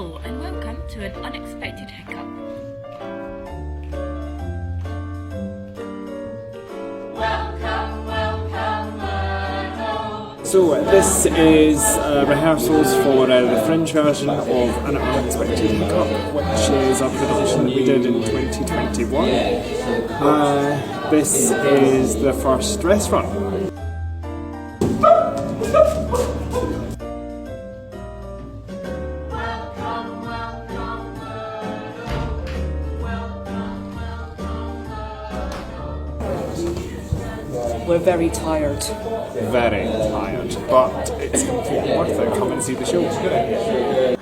Hello and welcome to an unexpected hiccup. So this is rehearsals for the Fringe version of An Unexpected Hiccup, which is a production that we did in 2021. This is the first dress run. We're very tired. Very tired, but it's completely worth it. Come and see the show.